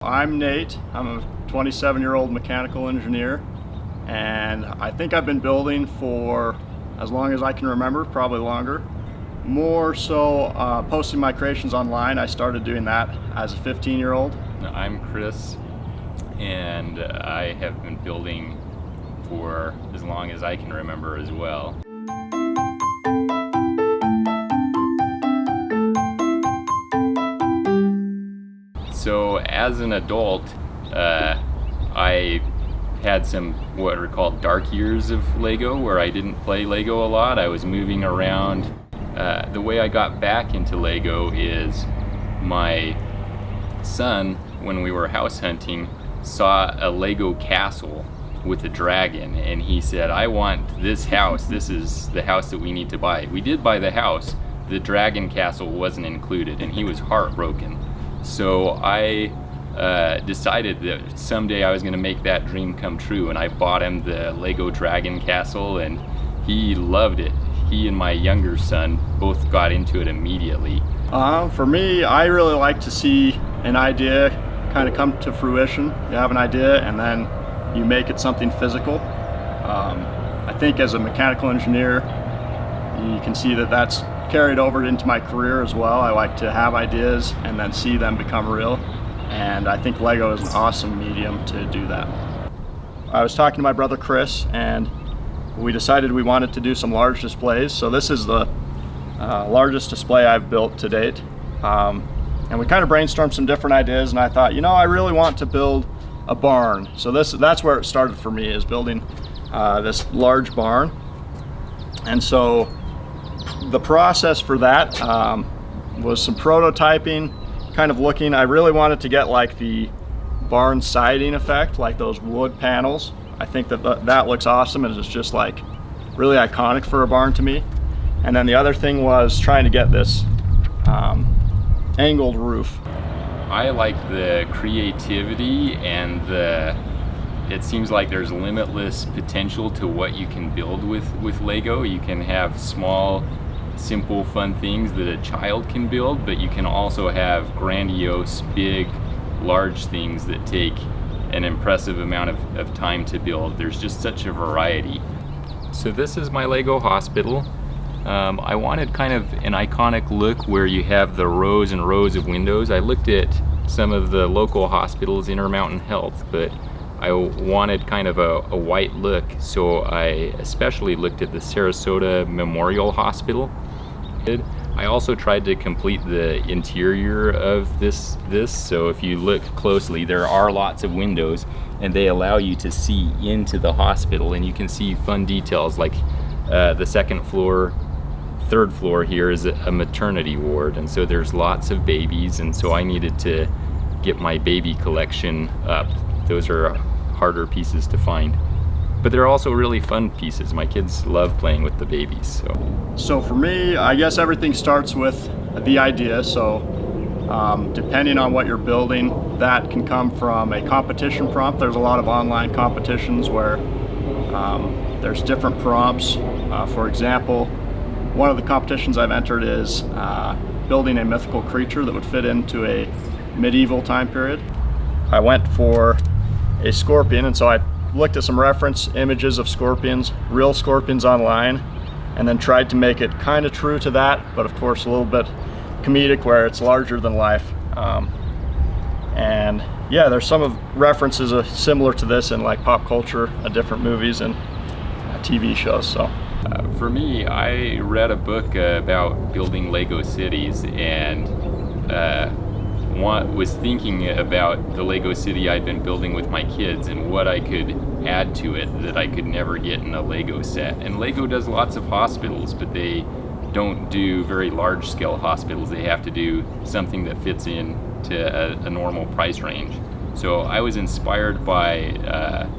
I'm Nate. I'm a 27-year-old mechanical engineer, and I think I've been building for as long as I can remember, probably longer. More so posting my creations online. I started doing that as a 15-year-old. I'm Chris, and I have been building for as long as I can remember as well. So as an adult, I had some what are called dark years of Lego, where I didn't play Lego a lot. I was moving around. The way I got back into Lego is my son, when we were house hunting, saw a Lego castle with a dragon, and he said, "I want this house. This is the house that we need to buy." We did buy the house. The dragon castle wasn't included, and he was heartbroken. So I decided that someday I was going to make that dream come true, and I bought him the Lego Dragon Castle, and he loved it. He and my younger son both got into it immediately. For me, I really like to see an idea kind of come to fruition. You have an idea and then you make it something physical. I think as a mechanical engineer, you can see that that's carried over into my career as well. I like to have ideas and then see them become real, and I think Lego is an awesome medium to do that. I was talking to my brother Chris, and we decided we wanted to do some large displays. So this is the largest display I've built to date, and we kind of brainstormed some different ideas, and I thought, you know, I really want to build a barn. So that's where it started for me, is building this large barn. And so the process for that was some prototyping, kind of looking. I really wanted to get like the barn siding effect, like those wood panels. I think that looks awesome, and it's just like really iconic for a barn to me. And then the other thing was trying to get this angled roof. I like the creativity, and it seems like there's limitless potential to what you can build with Lego. You can have small, simple, fun things that a child can build, but you can also have grandiose, big, large things that take an impressive amount of time to build. There's just such a variety. So this is my Lego hospital. I wanted kind of an iconic look where you have the rows and rows of windows. I looked at some of the local hospitals, Intermountain Health, but I wanted kind of a white look, so I especially looked at the Sarasota Memorial Hospital. I also tried to complete the interior of this, so if you look closely, there are lots of windows, and they allow you to see into the hospital, and you can see fun details like the second floor, third floor here is a maternity ward, and so there's lots of babies, and so I needed to get my baby collection up. Those are harder pieces to find, but they're also really fun pieces. My kids love playing with the babies. So for me, I guess everything starts with the idea. So depending on what you're building, that can come from a competition prompt. There's a lot of online competitions where there's different prompts. For example, one of the competitions I've entered is building a mythical creature that would fit into a medieval time period. I went for a scorpion, and so I looked at some reference images of scorpions, real scorpions online, and then tried to make it kind of true to that, but of course a little bit comedic where it's larger than life. And yeah, there's some of references similar to this in like pop culture, different movies and TV shows. So for me, I read a book about building Lego cities, and was thinking about the Lego city I'd been building with my kids and what I could add to it that I could never get in a Lego set. And Lego does lots of hospitals, but they don't do very large scale hospitals. They have to do something that fits in to a normal price range. So I was inspired by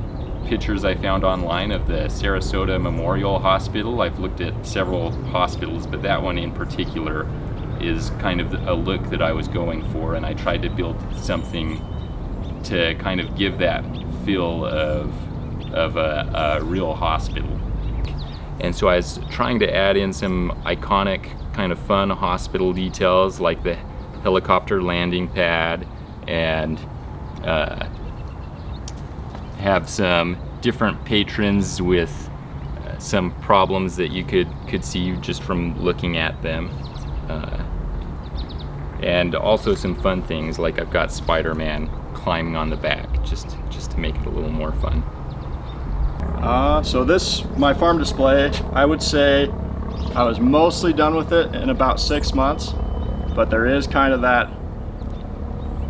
pictures I found online of the Sarasota Memorial Hospital. I've looked at several hospitals, but that one in particular is kind of a look that I was going for, and I tried to build something to kind of give that feel of a real hospital. And so I was trying to add in some iconic kind of fun hospital details like the helicopter landing pad and have some different patrons with some problems that you could see just from looking at them. And also some fun things, like I've got Spider-Man climbing on the back, just to make it a little more fun. So this, my farm display, I would say I was mostly done with it in about 6 months, but there is kind of that,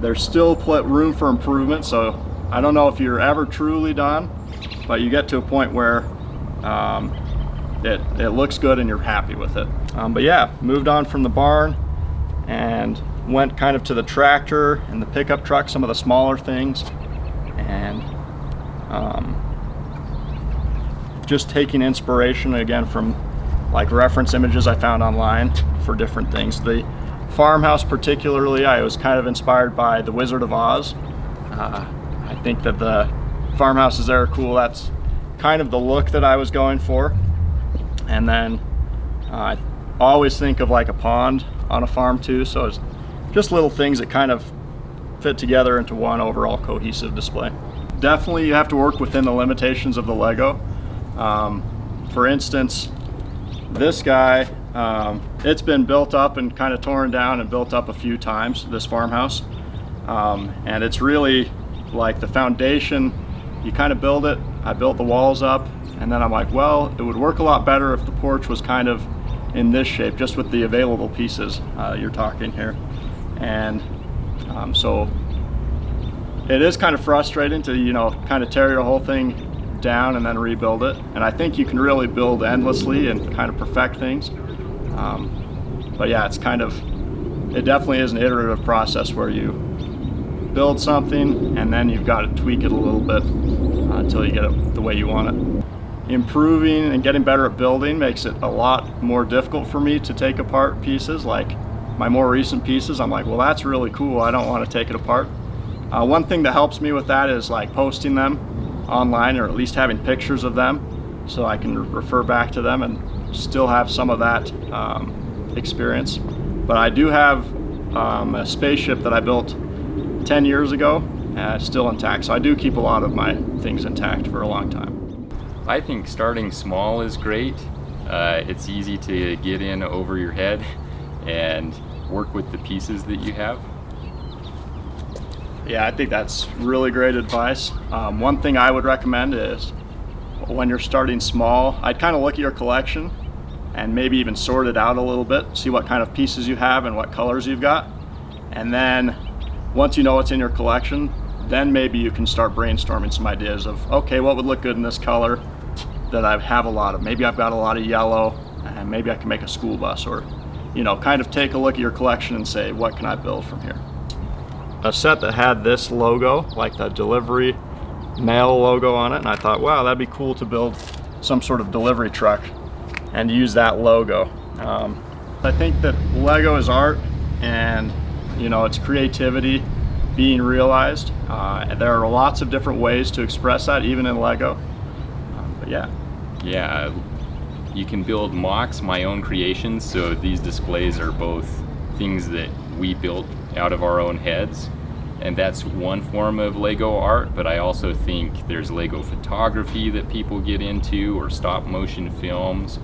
there's still room for improvement. So I don't know if you're ever truly done, but you get to a point where it looks good and you're happy with it. But yeah, moved on from the barn and went kind of to the tractor and the pickup truck, some of the smaller things, and just taking inspiration again from like reference images I found online for different things. The farmhouse particularly, I was kind of inspired by The Wizard of Oz. I think that the farmhouses there are cool. That's kind of the look that I was going for. And then I always think of like a pond on a farm too, so it's just little things that kind of fit together into one overall cohesive display. Definitely you have to work within the limitations of the Lego. For instance, this guy, it's been built up and kind of torn down and built up a few times, this farmhouse. And it's really like the foundation, you kind of build it, I built the walls up, and then I'm like, well, it would work a lot better if the porch was kind of in this shape, just with the available pieces you're talking here. And so it is kind of frustrating to, you know, kind of tear your whole thing down and then rebuild it. And I think you can really build endlessly and kind of perfect things. But yeah, it's kind of, it definitely is an iterative process where you build something and then you've got to tweak it a little bit until you get it the way you want it. Improving and getting better at building makes it a lot more difficult for me to take apart pieces. Like my more recent pieces, I'm like, well, that's really cool, I don't want to take it apart. One thing that helps me with that is like posting them online, or at least having pictures of them so I can refer back to them and still have some of that experience. But I do have a spaceship that I built 10 years ago, still intact, so I do keep a lot of my things intact for a long time. I think starting small is great. It's easy to get in over your head and work with the pieces that you have. Yeah, I think that's really great advice. One thing I would recommend is when you're starting small, I'd kind of look at your collection and maybe even sort it out a little bit, see what kind of pieces you have and what colors you've got. And then once you know what's in your collection, then maybe you can start brainstorming some ideas of, okay, what would look good in this color that I have a lot of? Maybe I've got a lot of yellow and maybe I can make a school bus, or, you know, kind of take a look at your collection and say, what can I build from here? A set that had this logo, like the delivery mail logo on it, and I thought, wow, that'd be cool to build some sort of delivery truck and use that logo. I think that Lego is art, and you know, it's creativity being realized. There are lots of different ways to express that, even in Lego. But yeah. Yeah, you can build mocks, my own creations, so these displays are both things that we built out of our own heads, and that's one form of Lego art. But I also think there's Lego photography that people get into, or stop motion films.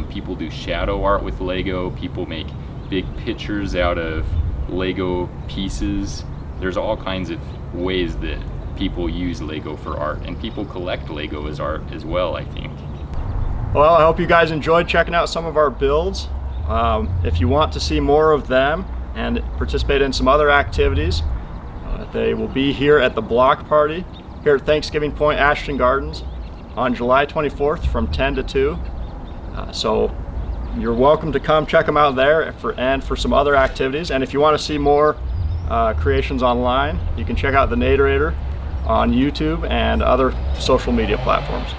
People do shadow art with Lego. People make big pictures out of Lego pieces. There's all kinds of ways that people use Lego for art, and people collect Lego as art as well, I think. Well, I hope you guys enjoyed checking out some of our builds. If you want to see more of them and participate in some other activities, they will be here at the block party here at Thanksgiving Point Ashton Gardens on July 24th from 10 to 2. So you're welcome to come check them out there for some other activities. And if you want to see more creations online, you can check out the Naturator on YouTube and other social media platforms.